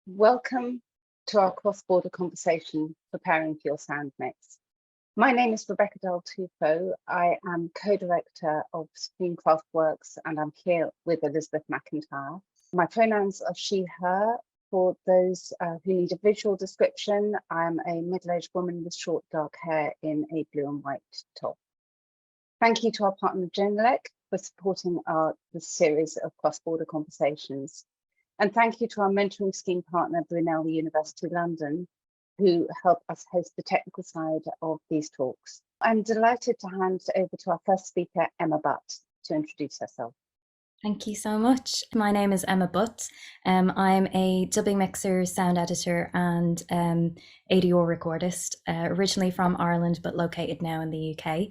Welcome to our cross-border conversation preparing for your sound mix. My name is Rebecca Del Tufo. I am co-director of ScreenCraft Works and I'm here with Elizabeth McIntyre. My pronouns are she, her. For those who need a visual description, I'm a middle-aged woman with short dark hair in a blue and white top. Thank you to our partner Genelec for supporting this series of cross-border conversations. And thank you to our mentoring scheme partner, Brunel University London, who helped us host the technical side of these talks. I'm delighted to hand over to our first speaker, Emma Butt, to introduce herself. Thank you so much. My name is Emma Butt. I'm a dubbing mixer, sound editor, and ADR recordist, originally from Ireland, but located now in the UK.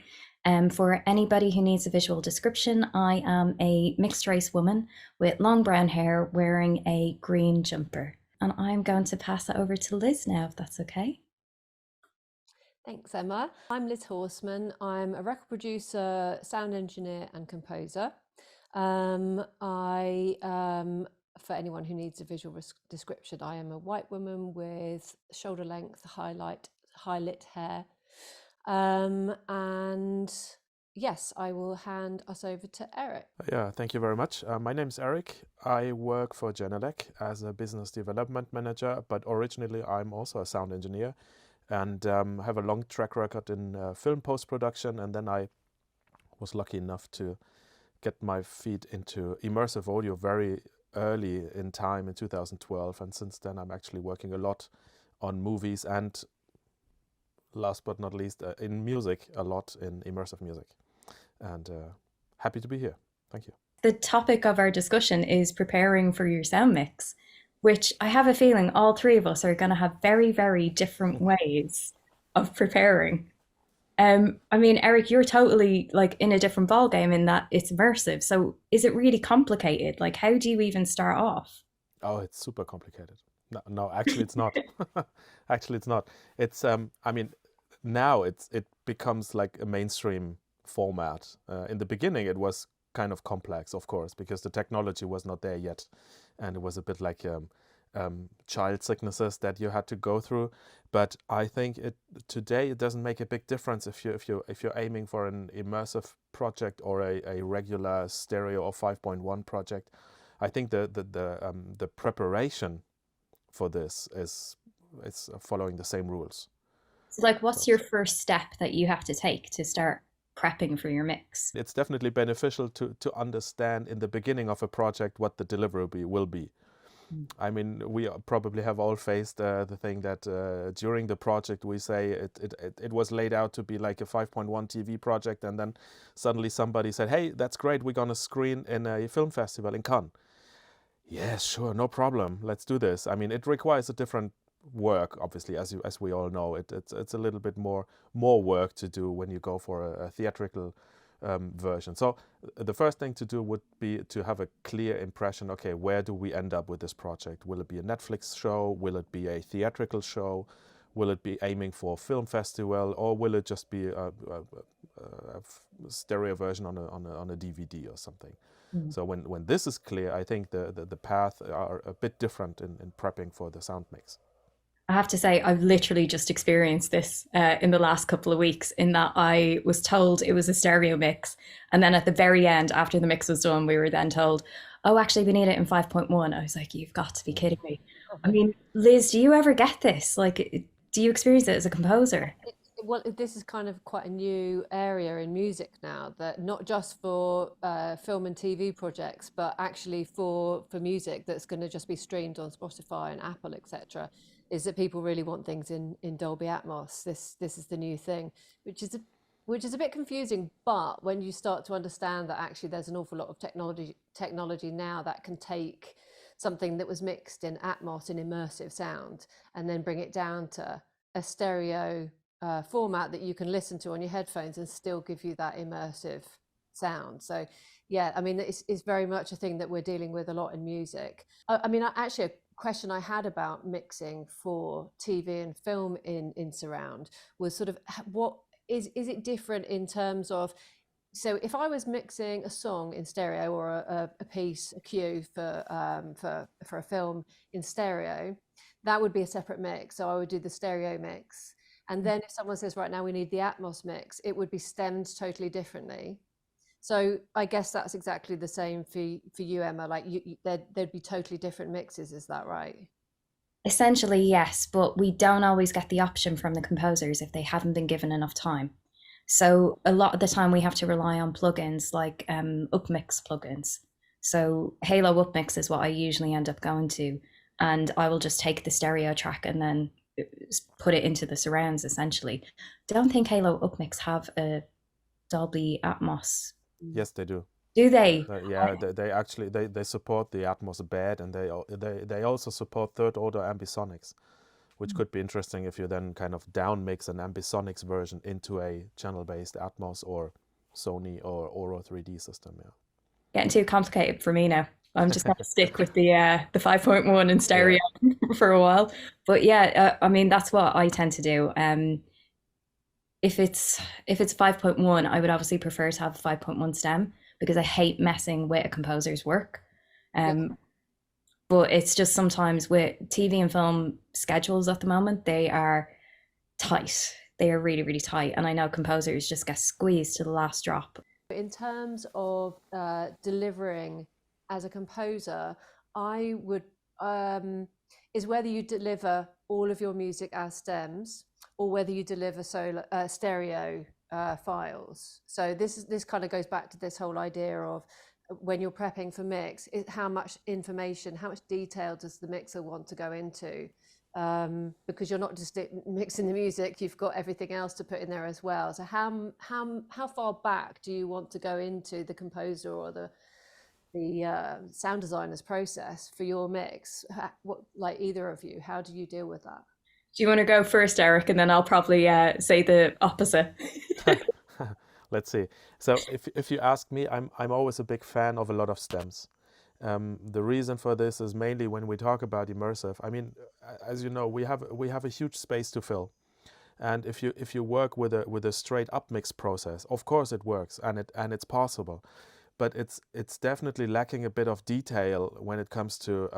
For anybody who needs a visual description, I am a mixed race woman with long brown hair wearing a green jumper. And I'm going to pass it over to Liz now, if that's okay. Thanks, Emma. I'm Liz Horsman. I'm a record producer, sound engineer, and composer. For anyone who needs a visual description, I am a white woman with shoulder length, high lit hair. And yes, I will hand us over to Eric. Yeah, thank you very much. My name is Eric. I work for Genelec as a business development manager, but originally I'm also a sound engineer and have a long track record in film post-production. And then I was lucky enough to get my feet into immersive audio very early in time in 2012. And since then, I'm actually working a lot on movies and last but not least, in music, a lot in immersive music. And happy to be here. Thank you. The topic of our discussion is preparing for your sound mix, which I have a feeling all three of us are going to have very, very different ways of preparing. I mean, Eric, you're totally like in a different ballgame in that it's immersive. So is it really complicated? Like, how do you even start off? Oh, it's super complicated. No, actually it's not. Actually, it's not. It's, I mean, now it becomes like a mainstream format. In the beginning, it was kind of complex, of course, because the technology was not there yet. And it was a bit like child sicknesses that you had to go through. But I think today it doesn't make a big difference if you're aiming for an immersive project or a regular stereo or 5.1 project. I think the preparation for this is following the same rules. So, like, what's your first step that you have to take to start prepping for your mix? It's definitely beneficial to understand in the beginning of a project what the deliverable will be. I mean, we probably have all faced the thing that during the project we say it was laid out to be like a 5.1 TV project, and then suddenly somebody said, "Hey, that's great, we're gonna screen in a film festival in Cannes." Yes, sure, no problem, let's do this. I mean, it requires a different work, obviously, as we all know. It's a little bit more work to do when you go for a theatrical version. So the first thing to do would be to have a clear impression. Okay, where do we end up with this project? Will it be a Netflix show? Will it be a theatrical show? Will it be aiming for a film festival, or will it just be a stereo version on a DVD or something? So when this is clear, I think the path are a bit different in prepping for the sound mix. I have to say, I've literally just experienced this in the last couple of weeks, in that I was told it was a stereo mix. And then at the very end, after the mix was done, we were then told, oh, actually, we need it in 5.1. I was like, you've got to be kidding me. I mean, Liz, do you ever get this? Like, do you experience it as a composer? Well, this is kind of quite a new area in music now, that not just for film and TV projects, but actually for music that's going to just be streamed on Spotify and Apple, etc., is that people really want things in Dolby Atmos. This is the new thing, which is a bit confusing. But when you start to understand that actually there's an awful lot of technology now that can take something that was mixed in Atmos in immersive sound and then bring it down to a stereo format that you can listen to on your headphones and still give you that immersive sound. So yeah, I mean, it's very much a thing that we're dealing with a lot in music. I mean, actually, a question I had about mixing for TV and film in surround was sort of, what is it different in terms of so if I was mixing a song in stereo or a piece, a cue for a film in stereo, that would be a separate mix. So I would do the stereo mix. And then if someone says, right now we need the Atmos mix, it would be stemmed totally differently. So I guess that's exactly the same for you, Emma. Like there'd be totally different mixes. Is that right? Essentially, yes, but we don't always get the option from the composers if they haven't been given enough time. So a lot of the time we have to rely on plugins like upmix plugins. So Halo Upmix is what I usually end up going to, and I will just take the stereo track and then put it into the surrounds essentially. Don't think Halo Upmix have a Dolby Atmos. Yes, they do. Do they? Yeah, they actually they support the Atmos bed, and they also support third order ambisonics, which could be interesting if you then kind of down mix an ambisonics version into a channel based Atmos or Sony or Auro 3D system. Yeah. Getting too complicated for me now. I'm just going to stick with the 5.1 in stereo for a while. But yeah, I mean, that's what I tend to do. If it's 5.1, I would obviously prefer to have 5.1 stem because I hate messing with a composer's work. But it's just sometimes with TV and film schedules at the moment, they are tight. They are really, really tight. And I know composers just get squeezed to the last drop. In terms of delivering as a composer, I would, is whether you deliver all of your music as stems or whether you deliver stereo files. So this kind of goes back to this whole idea of when you're prepping for mix, how much information, how much detail does the mixer want to go into? Because you're not just mixing the music, you've got everything else to put in there as well. So how far back do you want to go into the composer or the sound designer's process for your mix? Like either of you, how do you deal with that? Do you want to go first, Eric, and then I'll probably say the opposite? Let's see. So if you ask me, I'm always a big fan of a lot of stems. The reason for this is mainly when we talk about immersive. I mean, as you know, we have a huge space to fill, and if you work with a straight up mix process, of course it works and it's possible, but it's definitely lacking a bit of detail when it comes to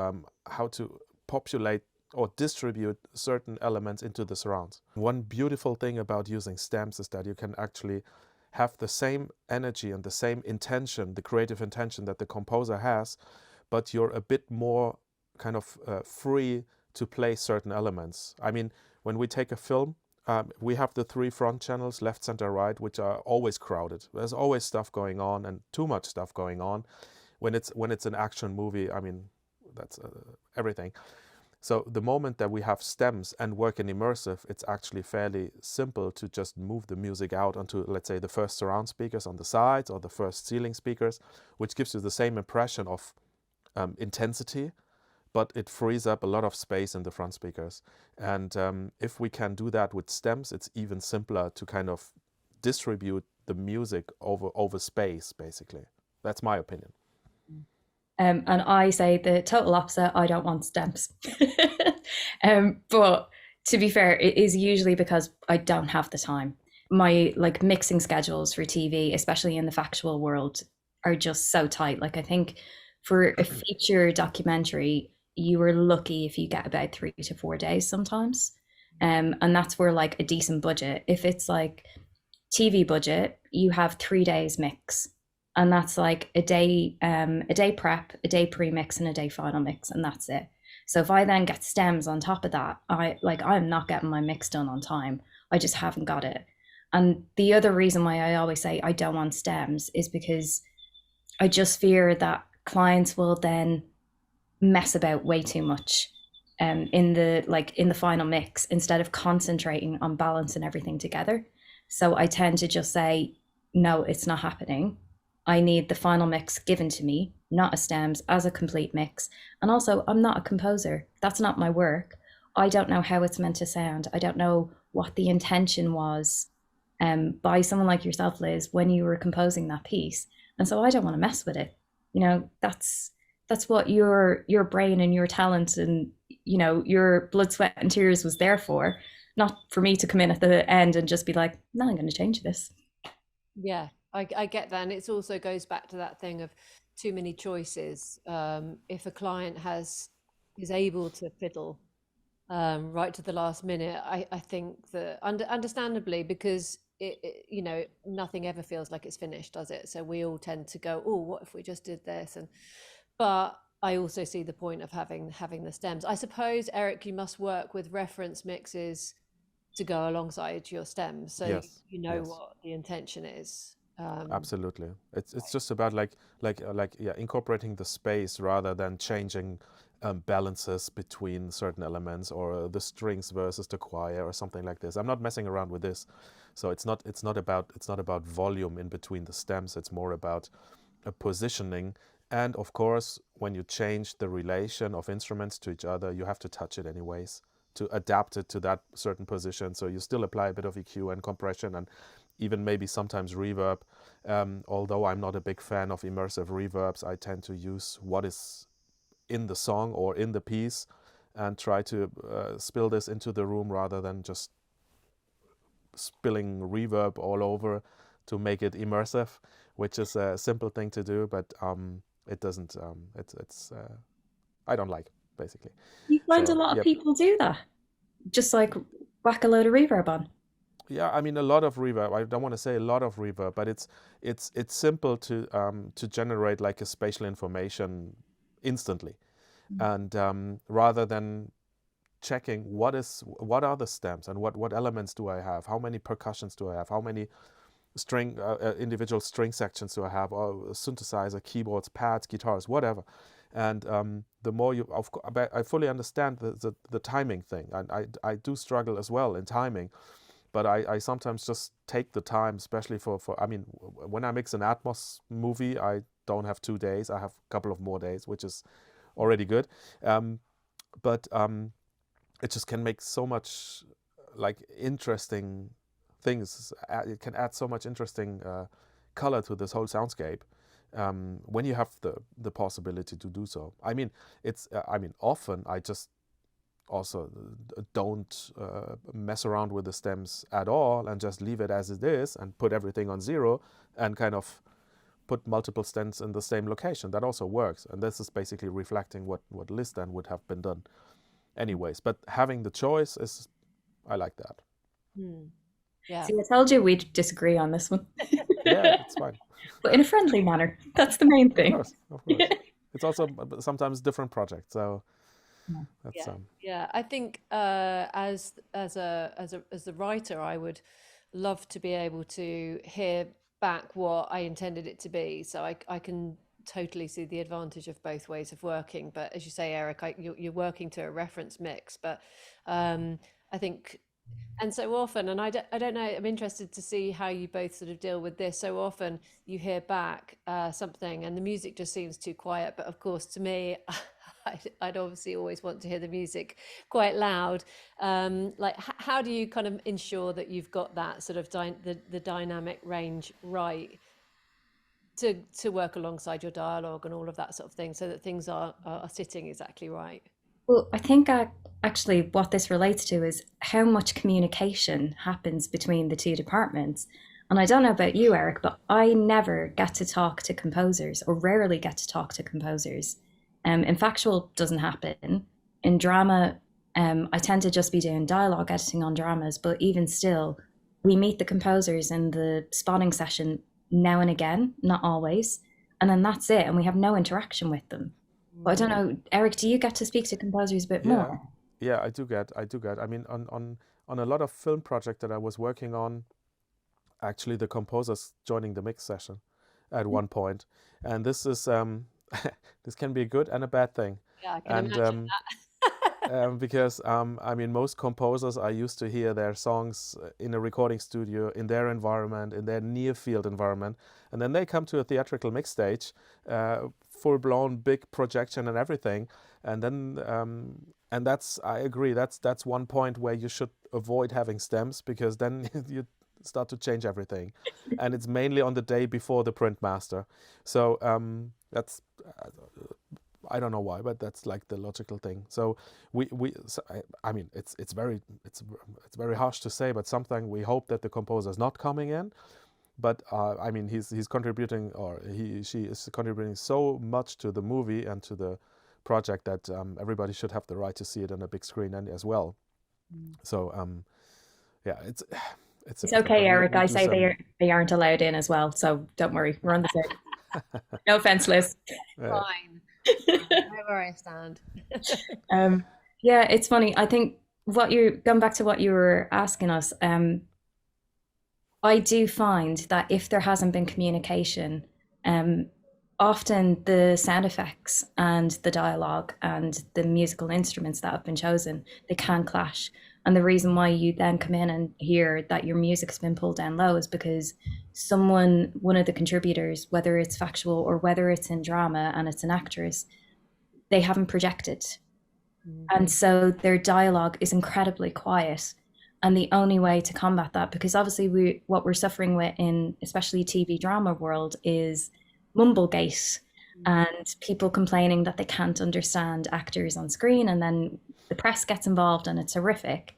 how to populate or distribute certain elements into the surrounds. One beautiful thing about using stems is that you can actually have the same energy and the same intention, the creative intention that the composer has, but you're a bit more kind of free to play certain elements. I mean, when we take a film, we have the 3 front channels, left, center, right, which are always crowded. There's always stuff going on and too much stuff going on. When it's an action movie, I mean, that's everything. So the moment that we have stems and work in immersive, it's actually fairly simple to just move the music out onto, let's say, the first surround speakers on the sides or the first ceiling speakers, which gives you the same impression of intensity, but it frees up a lot of space in the front speakers. And if we can do that with stems, it's even simpler to kind of distribute the music over space, basically. That's my opinion. And I say the total opposite. I don't want stems. But to be fair, it is usually because I don't have the time. My mixing schedules for TV, especially in the factual world, are just so tight. Like I think for a feature documentary, you are lucky if you get about 3 to 4 days sometimes. And that's for like a decent budget. If it's like TV budget, you have 3 days mix. And that's like a day prep, a day pre-mix, and a day final mix, and that's it. So if I then get stems on top of that, I'm not getting my mix done on time. I just haven't got it. And the other reason why I always say I don't want stems is because I just fear that clients will then mess about way too much in the final mix instead of concentrating on balancing everything together. So I tend to just say, no, it's not happening. I need the final mix given to me, not a stems, as a complete mix. And also, I'm not a composer. That's not my work. I don't know how it's meant to sound. I don't know what the intention was by someone like yourself, Liz, when you were composing that piece. And so I don't want to mess with it. You know, that's what your brain and your talent and, you know, your blood, sweat and tears was there for, not for me to come in at the end and just be like, no, I'm going to change this. Yeah. I get that, and it also goes back to that thing of too many choices. If a client is able to fiddle right to the last minute, I think that understandably, because nothing ever feels like it's finished, does it? So we all tend to go, oh, what if we just did this? But I also see the point of having the stems. I suppose, Eric, you must work with reference mixes to go alongside your stems, so Yes, you know yes. what the intention is. Absolutely. It's just about yeah, incorporating the space rather than changing balances between certain elements, or the strings versus the choir or something like this. I'm not messing around with this. So it's not about volume in between the stems. It's more about a positioning. And of course, when you change the relation of instruments to each other, you have to touch it anyways to adapt it to that certain position. So you still apply a bit of EQ and compression, and even maybe sometimes reverb. Although I'm not a big fan of immersive reverbs, I tend to use what is in the song or in the piece and try to spill this into the room rather than just spilling reverb all over to make it immersive, which is a simple thing to do, but it doesn't. It's I don't like, basically. You find a So, lot of yep. people do that, just like whack a load of reverb on. Yeah, I mean, a lot of reverb. I don't want to say a lot of reverb, but it's simple to generate like a spatial information instantly, and rather than checking what are the stems and what elements do I have, how many percussions do I have, how many string individual string sections do I have, or synthesizer, keyboards, pads, guitars, whatever. And the more you, I fully understand the timing thing, and I do struggle as well in timing. But I sometimes just take the time, especially for I mean, when I mix an Atmos movie, I don't have 2 days. I have a couple of more days, which is already good. But it just can make so much like interesting things. It can add so much interesting color to this whole soundscape when you have the possibility to do so. I mean, often I just also don't mess around with the stems at all and just leave it as it is and put everything on 0 and kind of put multiple stems in the same location. That also works, and this is basically reflecting what Liz then would have been done anyways. But having the choice is, I like that. Yeah. See, I told you we'd disagree on this one. Yeah, it's fine. But in a friendly manner. That's the main thing. Of course. It's also sometimes different projects, so that's yeah. I think as a writer, I would love to be able to hear back what I intended it to be. So I can totally see the advantage of both ways of working. But as you say, Eric, you're working to a reference mix. But I think, and so often, and I don't know, I'm interested to see how you both sort of deal with this. So often you hear back something and the music just seems too quiet. But of course, to me, I'd obviously always want to hear the music quite loud. Like, how do you kind of ensure that you've got that sort of the dynamic range right to work alongside your dialogue and all of that sort of thing, so that things are sitting exactly right? Well, I think actually what this relates to is how much communication happens between the two departments. And I don't know about you, Eric, but I never get to talk to composers, or rarely get to talk to composers. In factual, doesn't happen. In drama, I tend to just be doing dialogue editing on dramas, but even still, we meet the composers in the spotting session now and again, not always, and then that's it, and we have no interaction with them. But I don't know, Eric, do you get to speak to composers a bit more? Yeah, I do get. I mean, on a lot of film projects that I was working on, actually the composers joining the mix session at one point, and this is this can be a good and a bad thing. Yeah, I can imagine that. Because I mean, most composers are used to hear their songs in a recording studio, in their environment, in their near field environment, and then they come to a theatrical mix stage, full-blown big projection and everything, and then and that's, I agree, that's one point where you should avoid having stems, because then you start to change everything, and it's mainly on the day before the print master. So that's I don't know why, but that's like the logical thing. So I mean, it's very harsh to say, but sometimes we hope that the composer is not coming in, but I mean, he's contributing, or she is contributing so much to the movie and to the project that everybody should have the right to see it on a big screen and as well. So yeah, it's It's important. okay, But Eric. we I do say some. they aren't allowed in as well, so don't worry. We're on the same. No offense, Liz. Fine. Right where I stand. Yeah, it's funny. I think what you're going back to what you were asking us. I do find that if there hasn't been communication, often the sound effects and the dialogue and the musical instruments that have been chosen, they can clash. And the reason why you then come in and hear that your music's been pulled down low is because one of the contributors, whether it's factual or whether it's in drama and it's an actress, they haven't projected. And so their dialogue is incredibly quiet. And the only way to combat that, because obviously what we're suffering with in especially TV drama world is mumblegate and people complaining that they can't understand actors on screen, and then the press gets involved and it's horrific.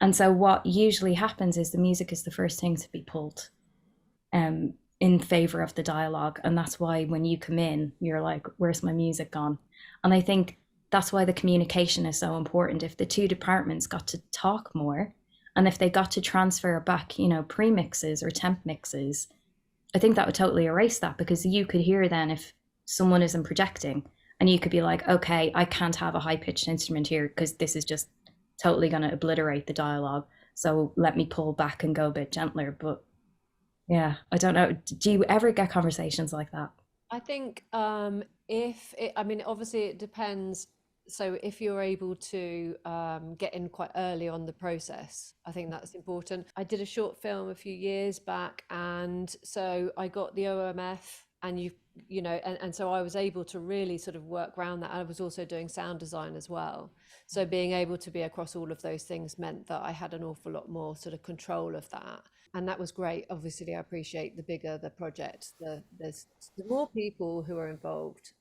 And so what usually happens is the music is the first thing to be pulled in favor of the dialogue. And that's why when you come in, you're like, where's my music gone? And I think that's why the communication is so important. If the two departments got to talk more, and if they got to transfer back, pre-mixes or temp mixes, I think that would totally erase that, because you could hear then if someone isn't projecting, and you could be like, okay, I can't have a high-pitched instrument here because this is just totally going to obliterate the dialogue. So let me pull back and go a bit gentler. But yeah, I don't know. Do you ever get conversations like that? I think obviously it depends. So if you're able to get in quite early on the process, I think that's important. I did a short film a few years back, and so I got the OMF, and and so I was able to really sort of work around that. I was also doing sound design as well. So being able to be across all of those things meant that I had an awful lot more sort of control of that. And that was great. Obviously, I appreciate the bigger the project, there's the more people who are involved,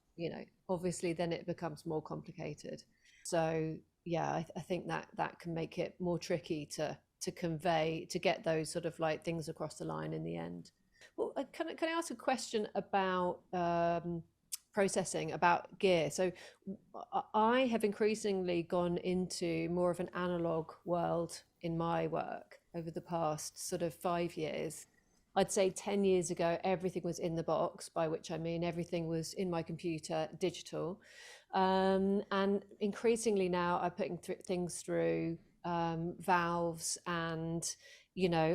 obviously then it becomes more complicated. So yeah, I think that can make it more tricky to convey, to get those sort of like things across the line in the end. Well, can I ask a question about processing, about gear? So I have increasingly gone into more of an analog world in my work over the past sort of 5 years. I'd say 10 years ago, everything was in the box, by which I mean everything was in my computer, digital. And increasingly now I'm putting things through valves and,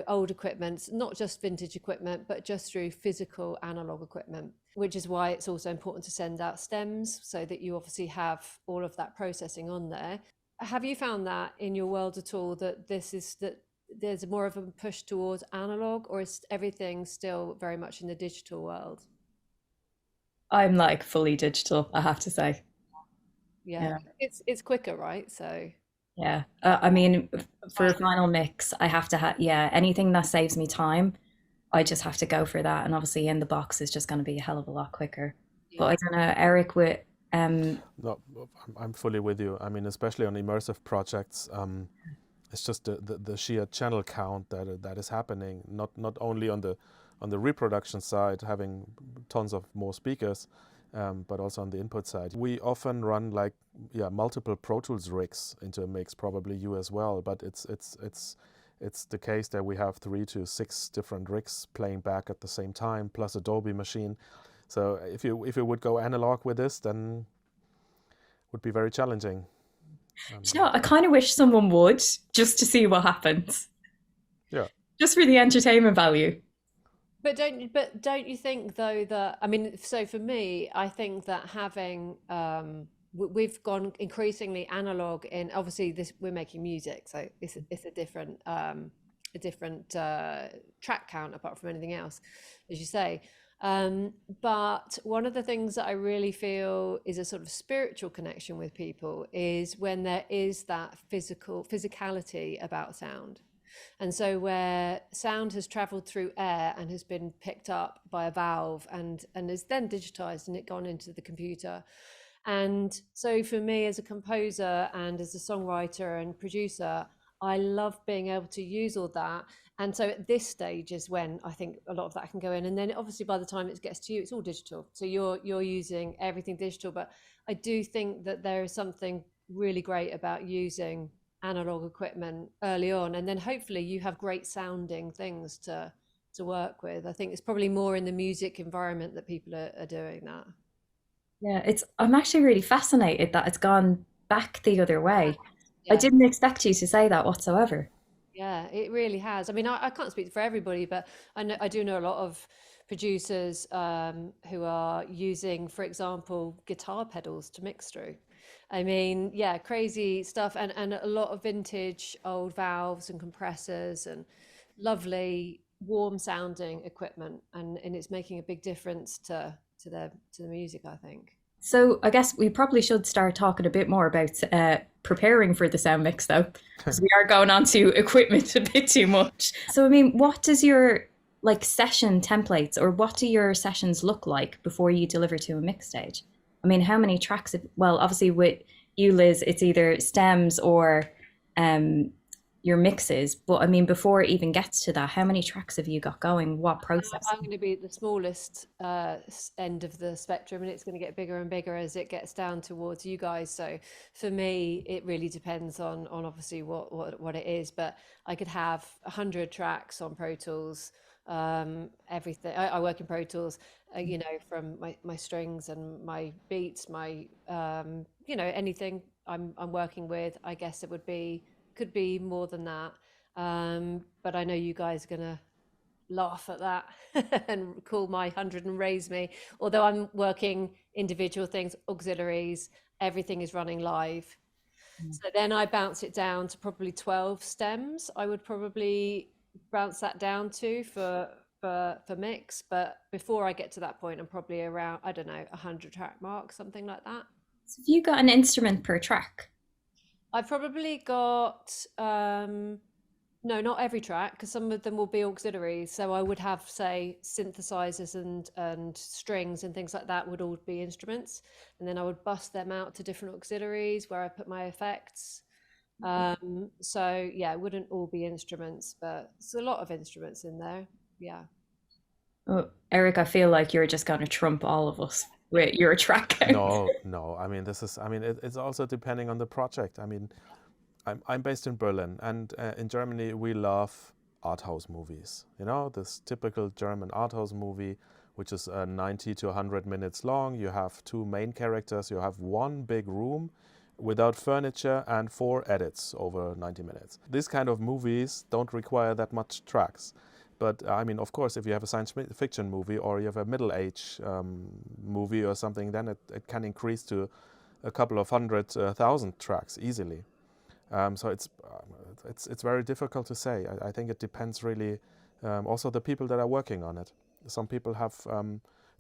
old equipment, not just vintage equipment, but just through physical analog equipment, which is why it's also important to send out stems so that you obviously have all of that processing on there. Have you found that in your world at all, that there's more of a push towards analog, or is everything still very much in the digital world? I'm like fully digital, I have to say. Yeah. It's quicker, right? So yeah, I mean, for a final mix, I have to have, anything that saves me time, I just have to go for that. And obviously in the box is just going to be a hell of a lot quicker. But I don't know, Eric, with No, I'm fully with you. I mean, especially on immersive projects, it's just the sheer channel count that is happening. Not only on the reproduction side, having tons of more speakers, but also on the input side. We often run multiple Pro Tools rigs into a mix. Probably you as well. But it's the case that we have 3 to 6 different rigs playing back at the same time, plus Adobe machine. So if you would go analog with this, then it would be very challenging. I kind of wish someone would, just to see what happens. Yeah. Just for the entertainment value. But don't you think though that, I mean, so for me, I think that having we've gone increasingly analog in, obviously we're making music, so it's a different track count apart from anything else, as you say. But one of the things that I really feel is a sort of spiritual connection with people is when there is that physicality about sound. And so where sound has traveled through air and has been picked up by a valve and is then digitized and it gone into the computer. And so for me as a composer and as a songwriter and producer, I love being able to use all that. And so at this stage is when I think a lot of that can go in. And then obviously by the time it gets to you, it's all digital. So you're using everything digital. But I do think that there is something really great about using analog equipment early on. And then hopefully you have great sounding things to work with. I think it's probably more in the music environment that people are doing that. Yeah, I'm actually really fascinated that it's gone back the other way. I Yeah. didn't expect you to say that whatsoever. Yeah, it really has. I mean, I can't speak for everybody, but I do know a lot of producers who are using, for example, guitar pedals to mix through. I mean, yeah, crazy stuff, and a lot of vintage old valves and compressors and lovely warm sounding equipment, and it's making a big difference to the music, I think. So I guess we probably should start talking a bit more about preparing for the sound mix, though, because we are going on to equipment a bit too much. So I mean, what does your like session templates, or what do your sessions look like before you deliver to a mix stage? I mean, how many tracks? Well, obviously with you, Liz, it's either stems or your mixes. But I mean, before it even gets to that, how many tracks have you got going? What process? I'm going to be at the smallest end of the spectrum, and it's going to get bigger and bigger as it gets down towards you guys. So for me, it really depends on obviously what it is. But I could have 100 tracks on Pro Tools. Everything I work in Pro Tools, you know, from my strings and my beats, my you know, anything I'm working with. I guess it could be more than that. But I know you guys are gonna laugh at that and call my 100 and raise me. Although I'm working individual things, auxiliaries, everything is running live. So then I bounce it down to probably 12 stems. I would probably bounce that down to for mix. But before I get to that point, I'm probably around, I don't know, 100 track mark, something like that. So have you got an instrument per track? I've probably got no, not every track, because some of them will be auxiliaries. So I would have, say, synthesizers and strings and things like that would all be instruments, and then I would bust them out to different auxiliaries where I put my effects. So yeah, it wouldn't all be instruments, but it's a lot of instruments in there. Yeah. Oh, Eric, I feel like you're just going to trump all of us with your track count. No. I mean, it's also depending on the project. I mean, I'm based in Berlin, and in Germany we love art house movies. You know, this typical German art house movie, which is 90 to 100 minutes long. You have two main characters. You have one big room without furniture and 4 edits over 90 minutes. These kind of movies don't require that much tracks. But I mean, of course, if you have a science fiction movie or you have a middle-age movie or something, then it can increase to a couple of 100,000 tracks easily. So it's very difficult to say. I think it depends really. Also, the people that are working on it. Some people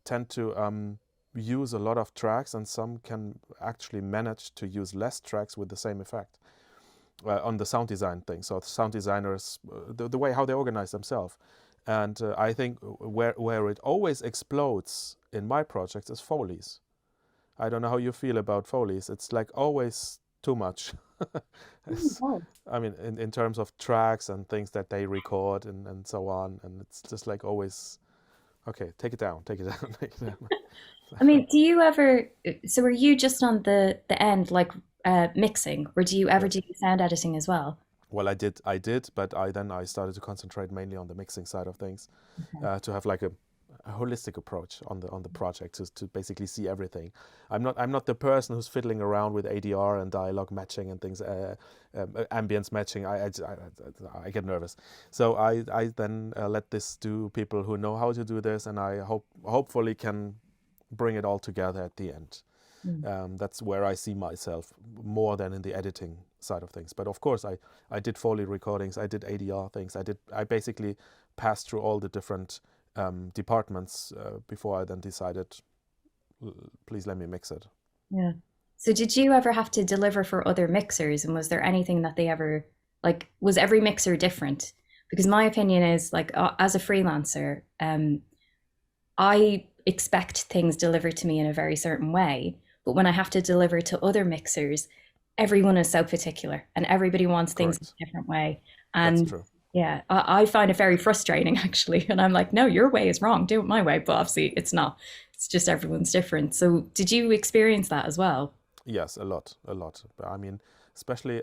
tend to use a lot of tracks, and some can actually manage to use less tracks with the same effect. On the sound design thing. So the sound designers, the way how they organize themselves. And I think where it always explodes in my projects is Foley's. I don't know how you feel about Foley's. It's like always too much. I mean, in terms of tracks and things that they record and so on. And it's just like always, okay, take it down. Take it down. I mean, do you ever, so are you just on the end, like mixing, or do you ever do sound editing as well? Well, I did, but I started to concentrate mainly on the mixing side of things, to have like a holistic approach on the project, to basically see everything. I'm not the person who's fiddling around with ADR and dialogue matching and things, ambience matching. I get nervous, so I then let this to people who know how to do this, and I hopefully can bring it all together at the end. That's where I see myself more than in the editing side of things. But of course, I did Foley recordings, I did ADR things, I basically passed through all the different departments before I then decided, please let me mix it. Yeah. So did you ever have to deliver for other mixers, and was there anything that they ever, like, was every mixer different? Because my opinion is, like, as a freelancer, I expect things delivered to me in a very certain way. But when I have to deliver to other mixers, everyone is so particular and everybody wants things in Correct. a different way. That's And true. yeah, I find it very frustrating actually. And I'm like, no, your way is wrong. Do it my way. But obviously it's not. It's just everyone's different. So did you experience that as well? Yes, a lot, a lot. I mean, especially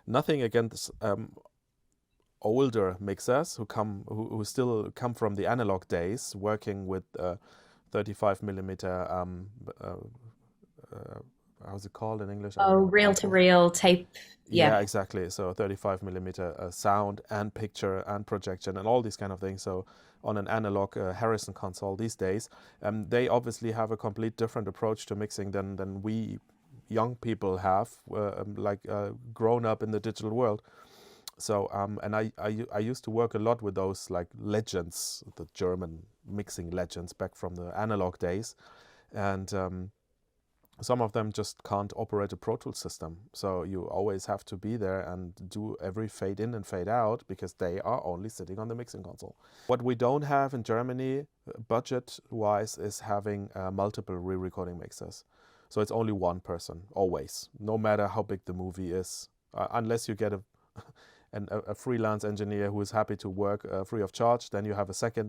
nothing against older mixers who still come from the analog days, working with 35 millimeter. How's it called in English? I don't Oh, know. reel to reel tape. Yeah. Yeah, exactly. So 35 millimeter sound and picture and projection and all these kind of things. So on an analog Harrison console these days, they obviously have a complete different approach to mixing than we young people have, grown up in the digital world. So and I used to work a lot with those like legends, the German mixing legends back from the analog days, and some of them just can't operate a Pro Tools system. So you always have to be there and do every fade in and fade out because they are only sitting on the mixing console. What we don't have in Germany, budget-wise, is having multiple re-recording mixers. So it's only one person, always, no matter how big the movie is, unless you get a freelance engineer who is happy to work free of charge, then you have a second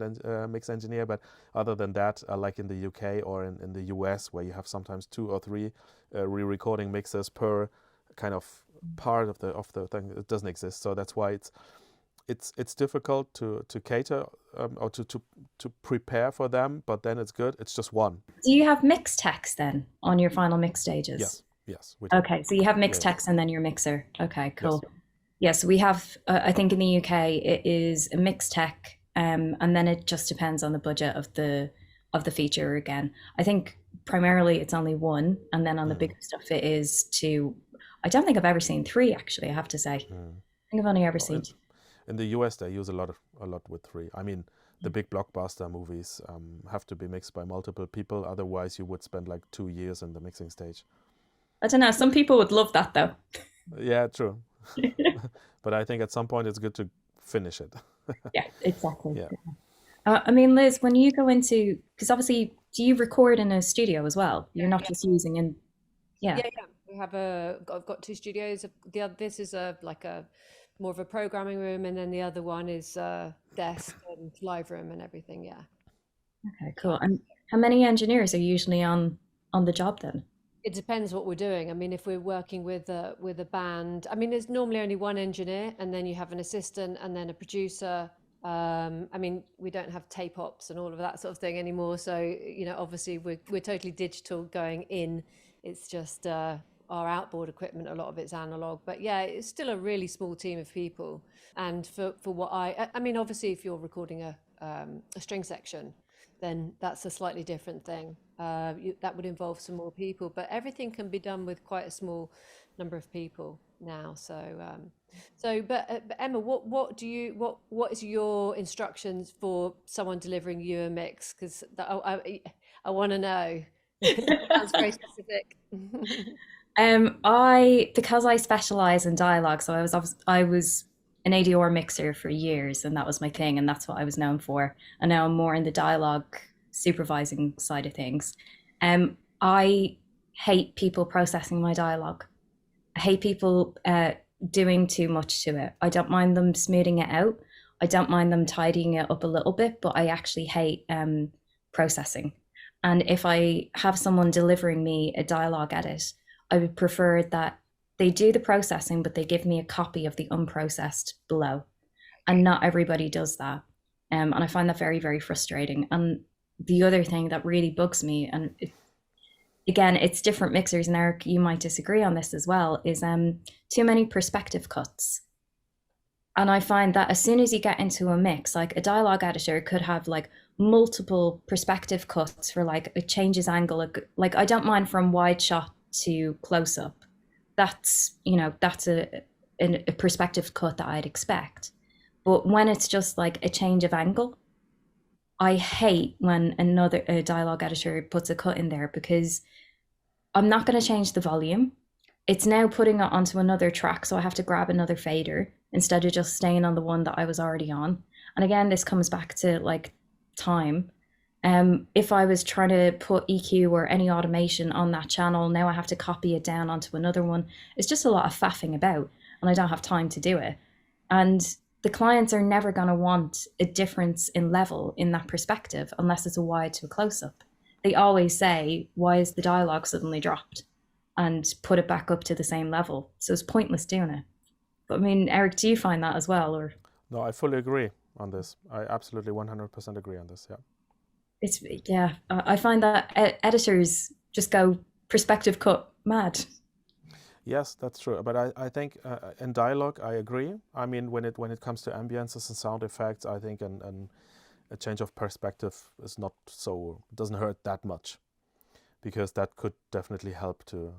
mix engineer. But other than that, like in the UK or in the US, where you have sometimes 2 or 3 re-recording mixers per kind of part of the thing, it doesn't exist. So that's why it's difficult to cater or to prepare for them. But then it's good. It's just one. Do you have mix techs then on your final mix stages? Yes. Yes. We do. Okay, so you have mix Yeah. techs and then your mixer. Okay, cool. Yes. Yes, we have, I think in the UK it is a mix tech, and then it just depends on the budget of the feature again. I think primarily it's only one, and then on the bigger stuff it is two. I don't think I've ever seen 3 actually, I have to say. I think I've only ever seen 2. In the US, they use a lot with 3. I mean, the big blockbuster movies have to be mixed by multiple people. Otherwise, you would spend like 2 years in the mixing stage. I don't know, some people would love that though. Yeah, true. But I think at some point it's good to finish it. Yeah, exactly. Yeah. I mean, Liz, when you go into, because obviously, do you record in a studio as well? You're not just using in, yeah. Yeah. We have I've got 2 studios. This is like a more of a programming room, and then the other one is desk and live room and everything. Yeah. Okay, cool. And how many engineers are usually on the job then? It depends what we're doing. I mean, if we're working with a band, I mean, there's normally only one engineer, and then you have an assistant, and then a producer. I mean, we don't have tape ops and all of that sort of thing anymore. So, obviously we're totally digital going in. It's just our outboard equipment, a lot of it's analog. But yeah, it's still a really small team of people. And for what I mean, obviously, if you're recording a string section, then that's a slightly different thing. That would involve some more people, but everything can be done with quite a small number of people now. But Emma, what is your instructions for someone delivering you a mix? Because I want to know. It sounds very specific. Because I specialize in dialogue, so I was an ADR mixer for years, and that was my thing, and that's what I was known for. And now I'm more in the dialogue supervising side of things. I hate people processing my dialogue. I hate people doing too much to it. I don't mind them smoothing it out. I don't mind them tidying it up a little bit, but I actually hate processing. And if I have someone delivering me a dialogue edit, I would prefer that they do the processing, but they give me a copy of the unprocessed below. And not everybody does that. And I find that very, very frustrating. And the other thing that really bugs me, and again, it's different mixers, and Eric, you might disagree on this as well, is too many perspective cuts. And I find that as soon as you get into a mix, like a dialogue editor could have like multiple perspective cuts for like it changes angle. Like I don't mind from wide shot to close up. That's a perspective cut that I'd expect. But when it's just like a change of angle, I hate when a dialogue editor puts a cut in there, because I'm not going to change the volume. It's now putting it onto another track, so I have to grab another fader instead of just staying on the one that I was already on. And again, this comes back to like time. If I was trying to put EQ or any automation on that channel, now I have to copy it down onto another one. It's just a lot of faffing about, and I don't have time to do it. And the clients are never going to want a difference in level in that perspective unless it's a wide to a close up. They always say, why is the dialogue suddenly dropped? And put it back up to the same level. So it's pointless doing it. But I mean, Eric, do you find that as well? Or No, I fully agree on this. I absolutely 100% agree on this. Yeah. it's, yeah, I find that editors just go perspective cut mad. Yes, that's true. But I think in dialogue, I agree. I mean, when it comes to ambiences and sound effects, I think a change of perspective is not so, doesn't hurt that much, because that could definitely help to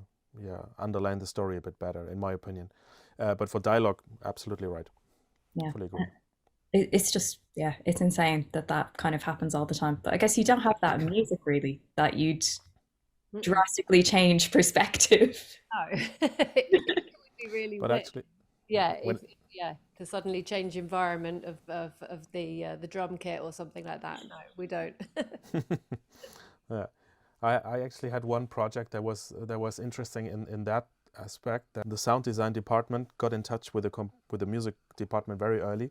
underline the story a bit better, in my opinion. But for dialogue, absolutely right. Yeah. Fully agree. It's just, yeah, it's insane that kind of happens all the time. But I guess you don't have that in music, really, that you'd drastically change perspective. No, it would be really But weird. actually, Yeah, when to suddenly change environment of the drum kit or something like that. No, we don't. yeah, I actually had one project that was interesting in that aspect. That the sound design department got in touch with the music department very early,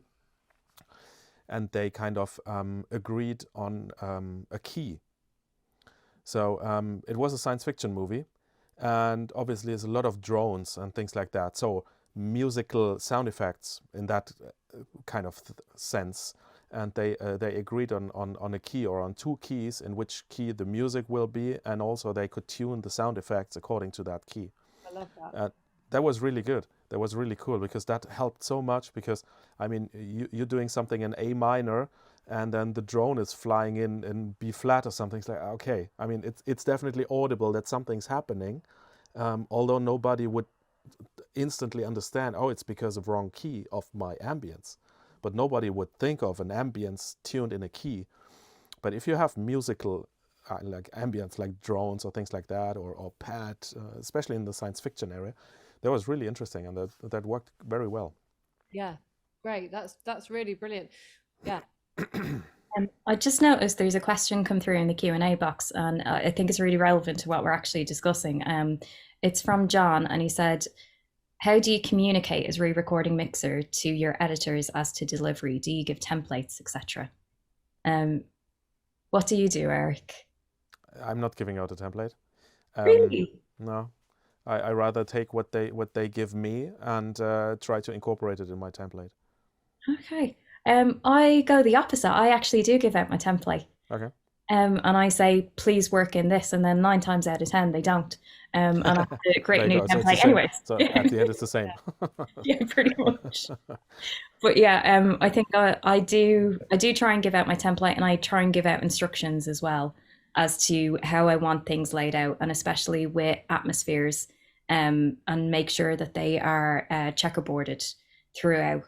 and they kind of agreed on a key. So it was a science fiction movie, and obviously there's a lot of drones and things like that. So musical sound effects in that kind of sense. And they agreed on a key or on two keys, in which key the music will be, and also they could tune the sound effects according to that key. I love that. That was really good. That was really cool, because that helped so much. Because I mean, you're doing something in A minor, and then the drone is flying in B flat or something. It's like, okay, I mean, it's definitely audible that something's happening, although nobody would instantly understand, oh, it's because of wrong key of my ambience. But nobody would think of an ambience tuned in a key. But if you have musical like ambience, like drones or things like that, or pad, especially in the science fiction area, that was really interesting, and that worked very well. Yeah, great. That's really brilliant. Yeah. I just noticed there's a question come through in the Q&A box, and I think it's really relevant to what we're actually discussing. It's from John, and he said, how do you communicate as re-recording mixer to your editors as to delivery? Do you give templates, etc.? What do you do, Eric? I'm not giving out a template. Really? No, I rather take what they give me and try to incorporate it in my template. Okay. I go the opposite. I actually do give out my template. Okay. And I say, please work in this, and then 9 times out of 10 they don't. And I have to create a new template anyways. So at the end it's the same. Yeah, pretty much. But yeah, I think I do try and give out my template, and I try and give out instructions as well as to how I want things laid out, and especially with atmospheres, and make sure that they are checkerboarded throughout.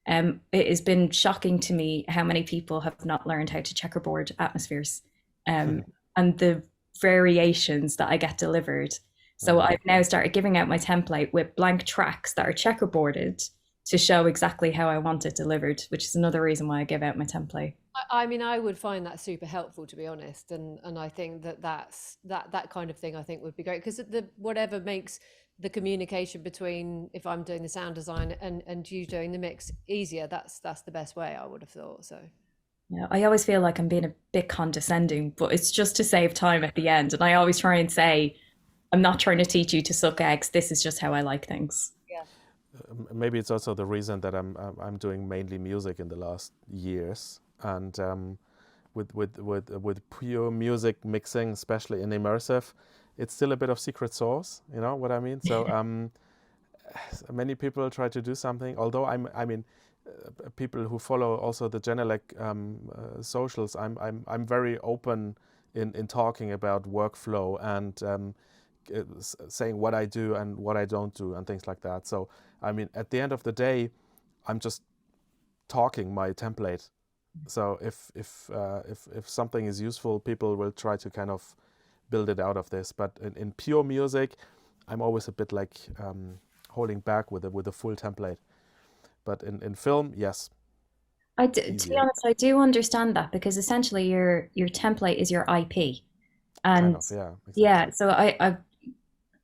It has been shocking to me how many people have not learned how to checkerboard atmospheres, and the variations that I get delivered. So I've now started giving out my template with blank tracks that are checkerboarded to show exactly how I want it delivered, which is another reason why I give out my template. I mean, I would find that super helpful, to be honest, and I think that kind of thing I think would be great, because whatever makes the communication between, if I'm doing the sound design and you doing the mix, easier, that's the best way, I would have thought. So yeah, I always feel like I'm being a bit condescending, but it's just to save time at the end, and I always try and say, I'm not trying to teach you to suck eggs, this is just how I like things. yeah. Maybe it's also the reason that I'm doing mainly music in the last years, and with pure music mixing, especially in immersive, it's still a bit of secret sauce. You know what I mean? So many people try to do something. Although I mean, people who follow also the Genelec socials, I'm very open in talking about workflow and saying what I do and what I don't do and things like that. So I mean, at the end of the day, I'm just talking my template. So if something is useful, people will try to kind of build it out of this. But in pure music, I'm always a bit like holding back with a full template. But in film, yes. To be easier. honest, I do understand that because essentially your template is your IP. Kind And of, yeah, yeah, exactly. so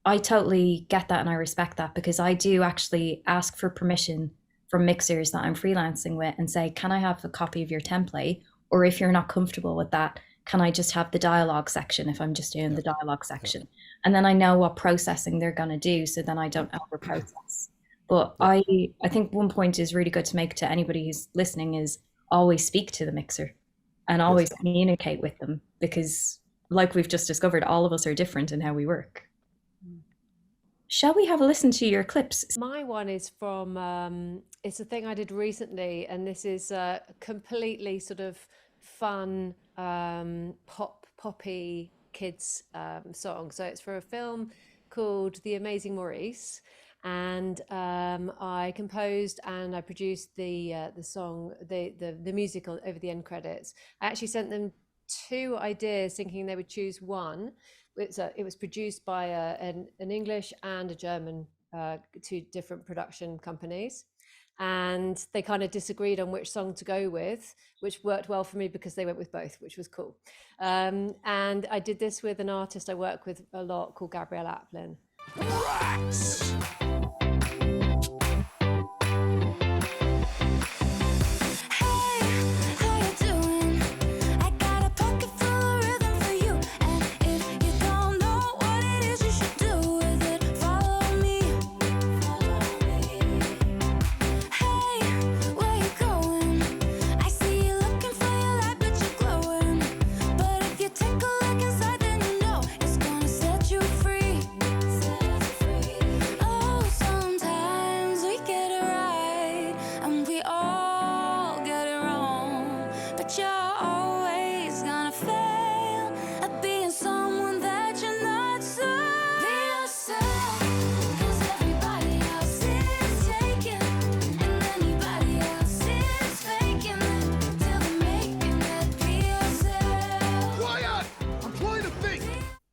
I totally get that and I respect that because I do actually ask for permission from mixers that I'm freelancing with and say, can I have a copy of your template? Or if you're not comfortable with that, can I just have the dialogue section if I'm just doing Yeah, the dialogue yeah, section? And then I know what processing they're going to do, so then I don't over process. But yeah, I think one point is really good to make to anybody who's listening is always speak to the mixer and always yes. communicate with them because like we've just discovered, all of us are different in how we work. Shall we have a listen to your clips? My one is from, it's a thing I did recently, and this is a completely sort of fun, poppy kids song. So it's for a film called The Amazing Maurice, and I composed and I produced the song, the musical over the end credits. I actually sent them 2 ideas, thinking they would choose one. It was produced by an English and a German, 2 different production companies, and they kind of disagreed on which song to go with, which worked well for me because they went with both, which was cool. And I did this with an artist I work with a lot called Gabrielle Applin. Rats.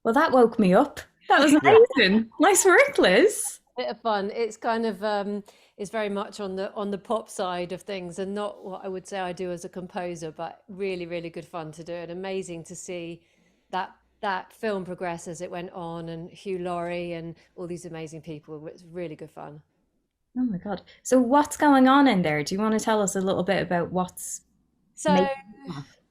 Well, that woke me up. That was amazing. Nice work, Liz. Bit of fun. It's kind of it's very much on the pop side of things, and not what I would say I do as a composer, but really, really good fun to do, and amazing to see that film progress as it went on, and Hugh Laurie and all these amazing people. It's really good fun. Oh my God. So what's going on in there? Do you want to tell us a little bit about what's So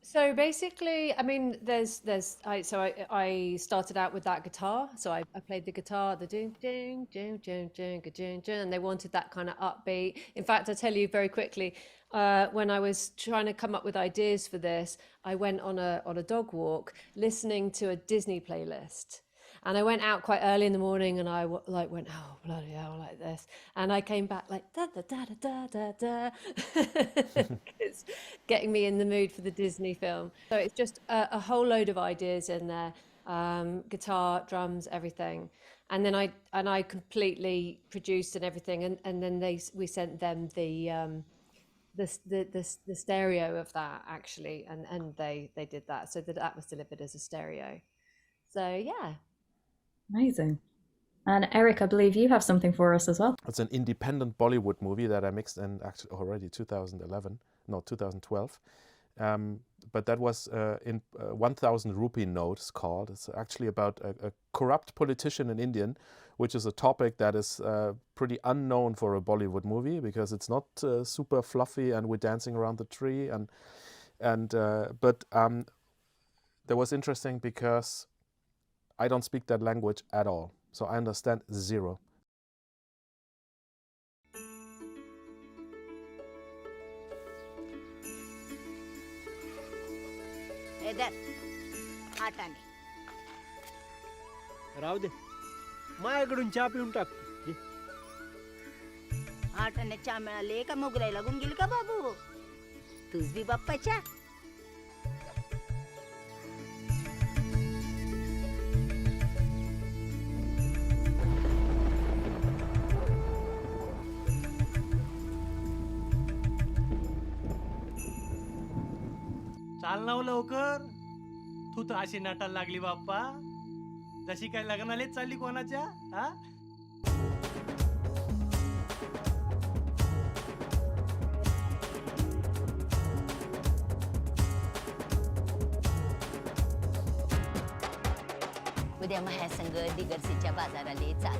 so basically, I mean, I started out with that guitar. So I played the guitar, the ding ding ding ding ding ding ding, and they wanted that kind of upbeat. In fact, I tell you very quickly, when I was trying to come up with ideas for this, I went on a dog walk, listening to a Disney playlist. And I went out quite early in the morning, and I went, oh bloody hell, like this. And I came back like da da da da da da. It's getting me in the mood for the Disney film. So it's just a whole load of ideas in there, guitar, drums, everything. And then I completely produced and everything, and then we sent them the stereo of that actually, and they did that, so that was delivered as a stereo. So yeah. Amazing. And Eric, I believe you have something for us as well. It's an independent Bollywood movie that I mixed in actually already 2012. But that was in 1,000 rupee note, it's called. It's actually about a corrupt politician in India, which is a topic that is pretty unknown for a Bollywood movie because it's not super fluffy and we're dancing around the tree. But that was interesting because I don't speak that language at all, so I understand zero. राहू दे माझ्याकडून चहा पिऊन टाक आटाने चहा मिळाले का मोगराई लागून गेली का बाबू तूच बी बाप्पाच्या चाल ना लवकर तू तर अशी नाटायला लागली बाप्पा जशी काय लग्नालेच चालली कोणाच्या हा त्या माझ्यासंग दिगरसीच्या बाजाराला चाल.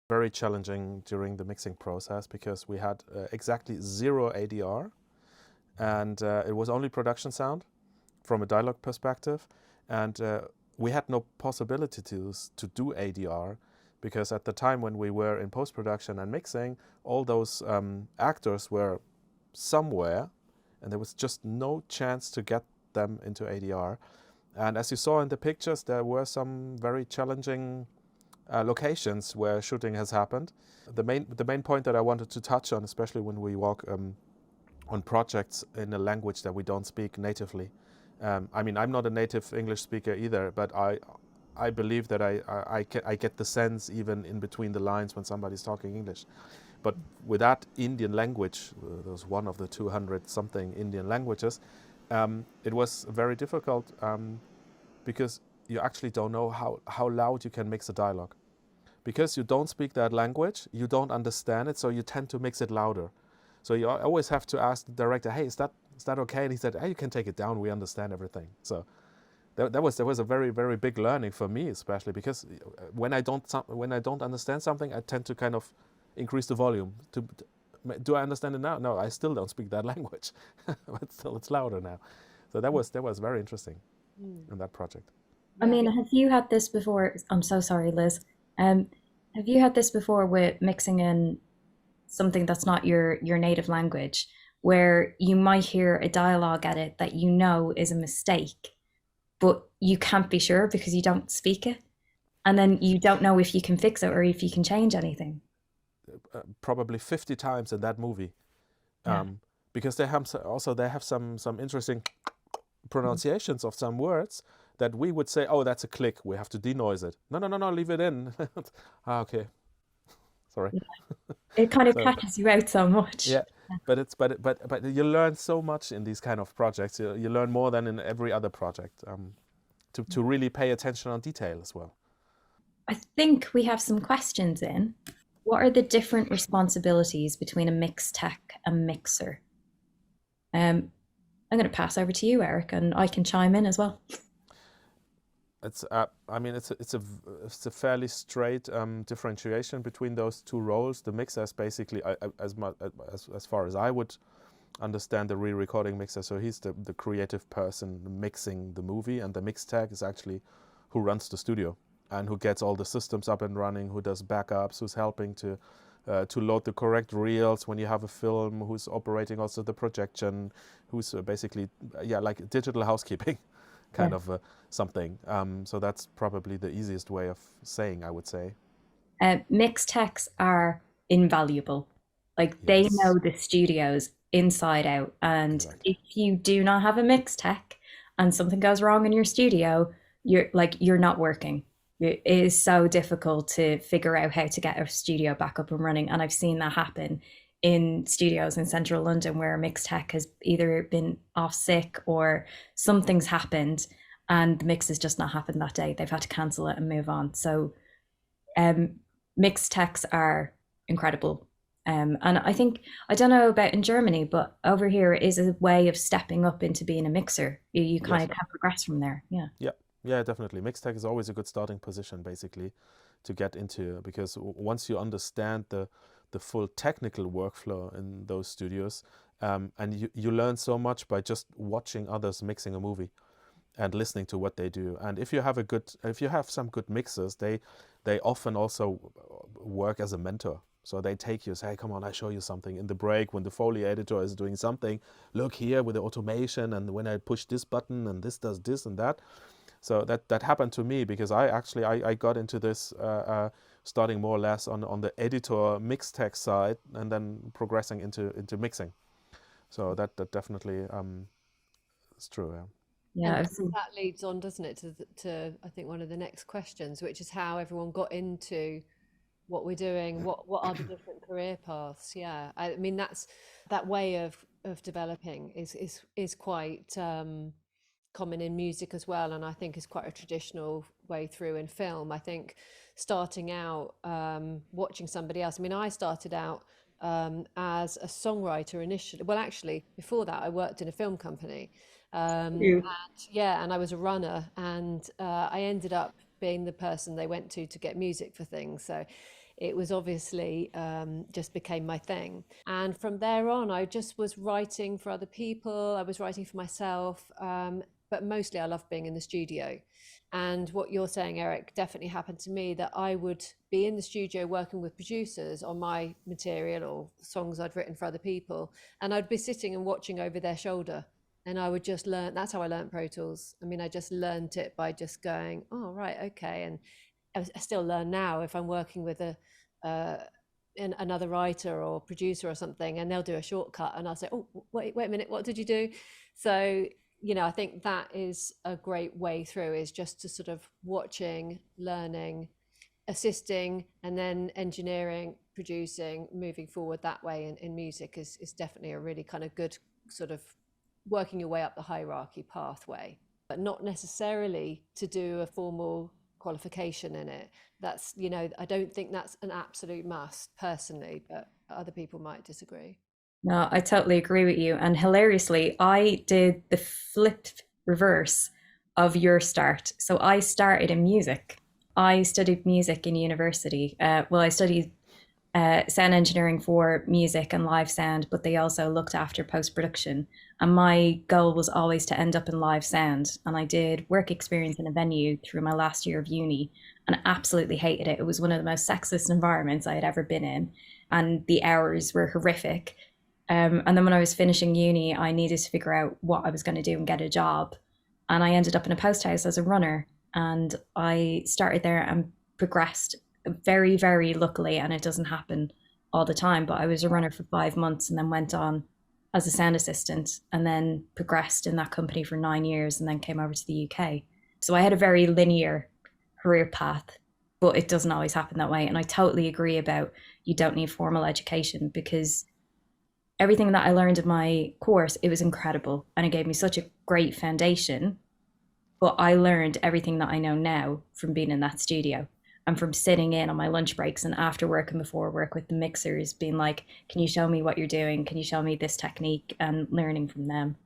Very challenging during the mixing process because we had exactly 0 ADR, and it was only production sound from a dialogue perspective, and we had no possibility to do ADR because at the time when we were in post-production and mixing, all those actors were somewhere and there was just no chance to get them into ADR. And as you saw in the pictures, there were some very challenging locations where shooting has happened. The main point that I wanted to touch on, especially when we work on projects in a language that we don't speak natively. I mean, I'm not a native English speaker either, but I believe that I get the sense even in between the lines when somebody's talking English. But with that Indian language, there was one of the 200 something Indian languages, it was very difficult because you actually don't know how loud you can mix a dialogue. Because you don't speak that language, you don't understand it, so you tend to mix it louder. So you always have to ask the director, hey, is that okay? And he said, hey, you can take it down, we understand everything. So that was a very, very big learning for me, especially because when I don't understand something, I tend to kind of increase the volume. Do I understand it now? No, I still don't speak that language, but still it's louder now. So that was very interesting in that project. I mean, have you had this before? I'm so sorry, Liz. Have you had this before with mixing in something that's not your native language, where you might hear a dialogue edit that you know is a mistake, but you can't be sure because you don't speak it, and then you don't know if you can fix it or if you can change anything? Probably 50 times in that movie, because they have some interesting pronunciations of some words that we would say, oh, that's a click, we have to denoise it. No, leave it in. Okay, sorry. Yeah. It kind of catches you out so much. Yeah, but you learn so much in these kind of projects. You learn more than in every other project, to really pay attention on detail as well. I think we have some questions in. What are the different responsibilities between a mix tech and mixer? I'm going to pass over to you, Eric, and I can chime in as well. It's I mean, it's a fairly straight differentiation between those two roles. The mixer is basically, as far as I would understand, the re-recording mixer. So he's the creative person mixing the movie, and the mix tech is actually who runs the studio and who gets all the systems up and running, who does backups, who's helping to load the correct reels when you have a film, who's operating also the projection, who's basically like digital housekeeping. Kind of something. So that's probably the easiest way of saying, I would say. Mix techs are invaluable. Like, they know the studios inside out. And if you do not have a mix tech and something goes wrong in your studio, you're not working. It is so difficult to figure out how to get a studio back up and running. And I've seen that happen in studios in central London where a mix tech has either been off sick or something's happened and the mix has just not happened that day. They've had to cancel it and move on. So mix techs are incredible. And I think, I don't know about in Germany, but over here it is a way of stepping up into being a mixer. You kind of can progress from there. Yeah, definitely. Mix tech is always a good starting position, basically, to get into, because once you understand the full technical workflow in those studios, and you learn so much by just watching others mixing a movie and listening to what they do. And if you have some good mixers, they often also work as a mentor. So they take you, say, hey, come on, I show you something in the break when the Foley editor is doing something. Look here with the automation, and when I push this button and this does this and that. So that happened to me because I got into this starting more or less on the editor mix tech side and then progressing into mixing. So that definitely is true. Yeah. Yeah, And that leads on, doesn't it, to I think one of the next questions, which is how everyone got into what we're doing, what are the different career paths. Yeah, I mean that's that way of developing is quite common in music as well, and I think is quite a traditional way through in film. I think starting out watching somebody else. I mean, I started out as a songwriter initially. Well, actually, before that, I worked in a film company. And I was a runner, and I ended up being the person they went to get music for things. So it was obviously just became my thing. And from there on, I just was writing for other people. I was writing for myself, but mostly I loved being in the studio. And what you're saying, Eric, definitely happened to me, that I would be in the studio working with producers on my material or songs I'd written for other people. And I'd be sitting and watching over their shoulder. And I would just learn. That's how I learned Pro Tools. I mean, I just learned it by just going, oh, right, okay. And I still learn now if I'm working with another writer or producer or something, and they'll do a shortcut and I'll say, oh, wait a minute, what did you do? So, I think that is a great way through, is just to sort of watching, learning, assisting, and then engineering, producing, moving forward that way in music is definitely a really kind of good sort of working your way up the hierarchy pathway, but not necessarily to do a formal qualification in it. That's, I don't think that's an absolute must personally, but other people might disagree. No, I totally agree with you. And hilariously, I did the flipped reverse of your start. So I started in music. I studied music in university. I studied sound engineering for music and live sound, but they also looked after post-production. And my goal was always to end up in live sound. And I did work experience in a venue through my last year of uni and absolutely hated it. It was one of the most sexist environments I had ever been in. And the hours were horrific. And then when I was finishing uni, I needed to figure out what I was going to do and get a job. And I ended up in a post house as a runner. And I started there and progressed very, very luckily. And it doesn't happen all the time, but I was a runner for 5 months and then went on as a sound assistant and then progressed in that company for 9 years and then came over to the UK. So I had a very linear career path, but it doesn't always happen that way. And I totally agree about you don't need formal education, because everything that I learned in my course, it was incredible. And it gave me such a great foundation. But I learned everything that I know now from being in that studio and from sitting in on my lunch breaks and after work and before work with the mixers, being like, can you show me what you're doing? Can you show me this technique? And learning from them.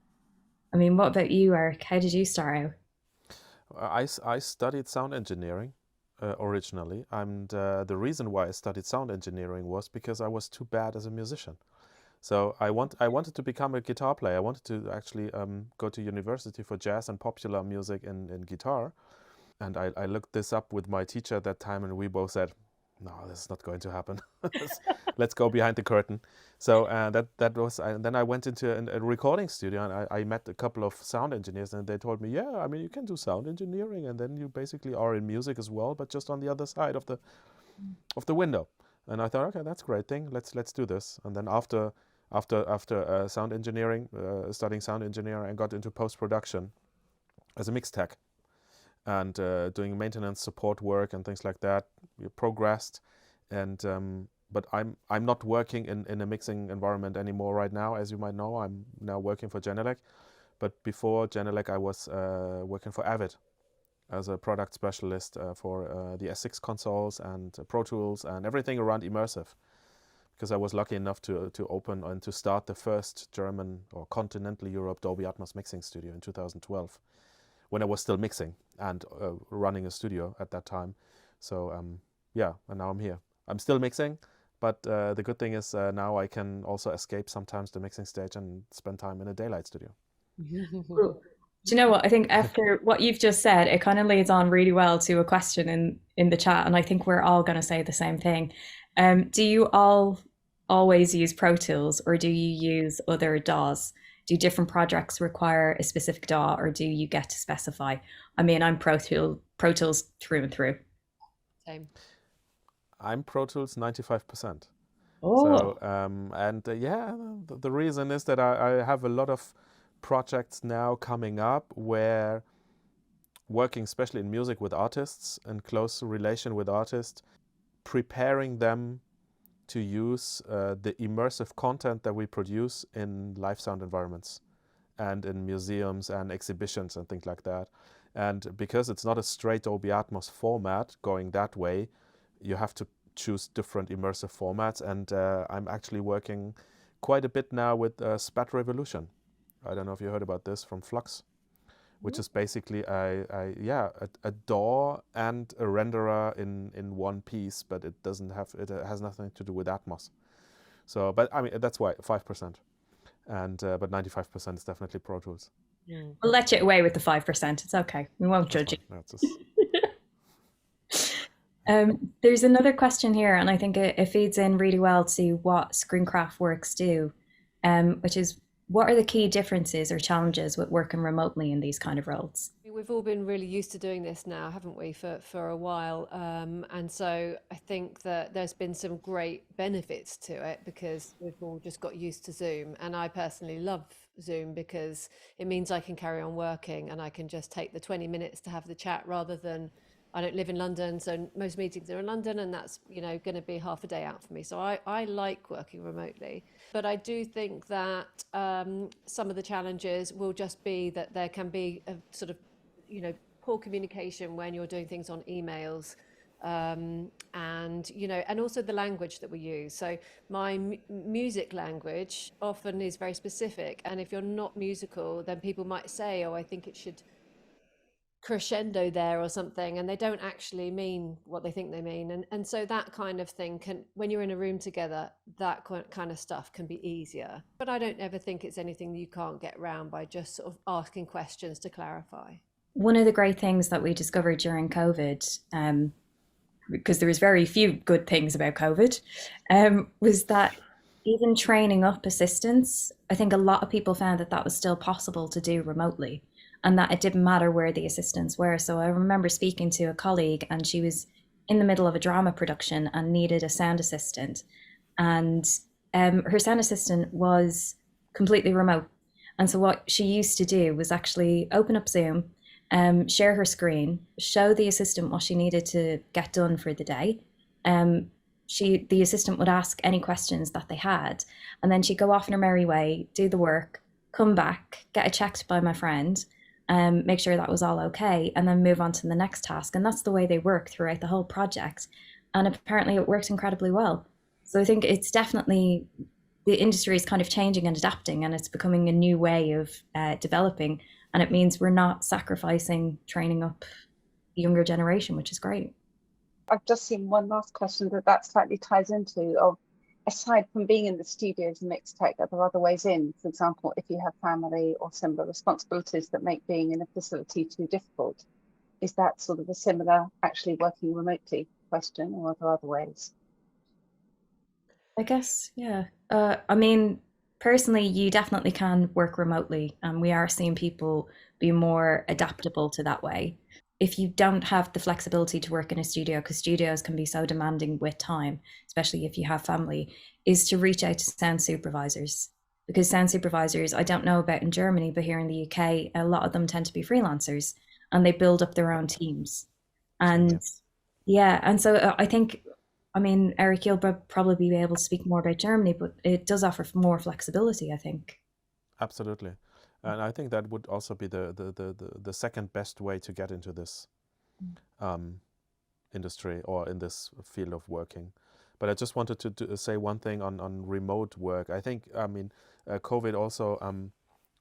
I mean, what about you, Eric? How did you start out? I studied sound engineering originally. And the reason why I studied sound engineering was because I was too bad as a musician. So I wanted to become a guitar player. I wanted to actually go to university for jazz and popular music in guitar. And I looked this up with my teacher at that time, and we both said, no, this is not going to happen. Let's go behind the curtain. So that was, and then I went into a recording studio, and I met a couple of sound engineers, and they told me, yeah, I mean, you can do sound engineering, and then you basically are in music as well, but just on the other side of the window. And I thought, okay, that's a great thing. Let's do this. And then after sound engineering, studying sound engineering, I got into post-production as a mix tech and doing maintenance support work and things like that. We progressed, and but I'm not working in a mixing environment anymore right now. As you might know, I'm now working for Genelec, but before Genelec I was working for Avid as a product specialist for the S6 consoles and Pro Tools and everything around immersive, because I was lucky enough to open and to start the first German or continental Europe Dolby Atmos mixing studio in 2012, when I was still mixing and running a studio at that time. So yeah, and now I'm here. I'm still mixing, but the good thing is now I can also escape sometimes the mixing stage and spend time in a daylight studio. Cool. Do you know what? I think after what you've just said, it kind of leads on really well to a question in the chat, and I think we're all going to say the same thing. Do you all always use Pro Tools, or do you use other DAWs? Do different projects require a specific DAW, or do you get to specify? I mean, I'm Pro Tools through and through. Same. I'm Pro Tools 95%. Oh. So, yeah, the reason is that I have a lot of projects now coming up where working especially in music with artists and close relation with artists, preparing them to use the immersive content that we produce in live sound environments and in museums and exhibitions and things like that. And because it's not a straight Dolby Atmos format going that way, you have to choose different immersive formats. And I'm actually working quite a bit now with Spat Revolution. I don't know if you heard about this from Flux, which is basically a DAW and a renderer in one piece, but it has nothing to do with Atmos. So, but I mean, that's why 5%. And but 95% is definitely Pro Tools. We'll let you away with the 5%. It's okay. We won't judge you. There's another question here, and I think it feeds in really well to what ScreenCraft Works do, which is, what are the key differences or challenges with working remotely in these kind of roles? We've all been really used to doing this now, haven't we, for a while? And so I think that there's been some great benefits to it because we've all just got used to Zoom. And I personally love Zoom because it means I can carry on working and I can just take the 20 minutes to have the chat rather than, I don't live in London, so most meetings are in London, and that's, you know, going to be half a day out for me. So I like working remotely, but I do think that some of the challenges will just be that there can be a sort of, you know, poor communication when you're doing things on emails, and, you know, and also the language that we use. So my music language often is very specific, and if you're not musical, then people might say, oh, I think it should crescendo there or something, and they don't actually mean what they think they mean, and so that kind of thing can, when you're in a room together, that kind of stuff can be easier. But I don't ever think it's anything that you can't get around by just sort of asking questions to clarify. One of the great things that we discovered during COVID, because there was very few good things about COVID, was that even training up assistants, I think a lot of people found that was still possible to do remotely, and that it didn't matter where the assistants were. So I remember speaking to a colleague, and she was in the middle of a drama production and needed a sound assistant. And her sound assistant was completely remote. And so what she used to do was actually open up Zoom, share her screen, show the assistant what she needed to get done for the day. The assistant would ask any questions that they had, and then she'd go off in her merry way, do the work, come back, get it checked by my friend, make sure that was all okay, and then move on to the next task. And that's the way they work throughout the whole project. And apparently it worked incredibly well. So I think it's definitely, the industry is kind of changing and adapting, and it's becoming a new way of developing. And it means we're not sacrificing training up the younger generation, which is great. I've just seen one last question that slightly ties into, of aside from being in the studio as a mixed tech, are there other ways in? For example, if you have family or similar responsibilities that make being in a facility too difficult, is that sort of a similar actually working remotely question, or are there other ways? I guess, yeah. I mean, personally, you definitely can work remotely, and we are seeing people be more adaptable to that way. If you don't have the flexibility to work in a studio, because studios can be so demanding with time, especially if you have family, is to reach out to sound supervisors. Because sound supervisors, I don't know about in Germany, but here in the UK, a lot of them tend to be freelancers, and they build up their own teams. And yeah, and so I think, I mean, Eric, you'll probably be able to speak more about Germany, but it does offer more flexibility, I think. Absolutely. And I think that would also be the second best way to get into this industry or in this field of working. But I just wanted to say one thing on remote work. I think, I mean, COVID also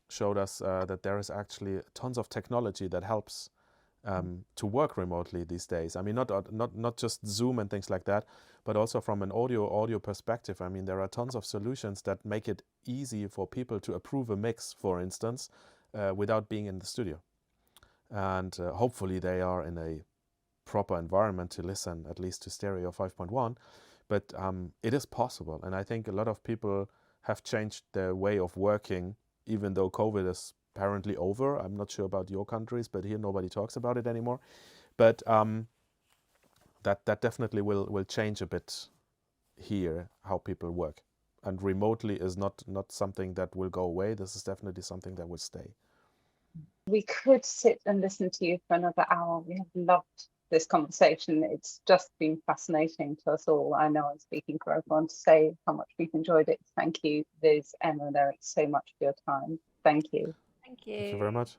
showed us that there is actually tons of technology that helps to work remotely these days. I mean, not just Zoom and things like that, but also from an audio perspective. I mean, there are tons of solutions that make it easy for people to approve a mix, for instance, without being in the studio. And hopefully they are in a proper environment to listen, at least to stereo 5.1. But it is possible. And I think a lot of people have changed their way of working, even though COVID is apparently over. I'm not sure about your countries, but here nobody talks about it anymore. But that definitely will change a bit here how people work. and remotely is not something that will go away. This is definitely something that will stay. We could sit and listen to you for another hour. We have loved this conversation. It's just been fascinating to us all. I know I'm speaking for everyone to say how much we've enjoyed it. Thank you, Liz, Emma, and Eric, so much for your time. Thank you. Thank you. Thank you very much.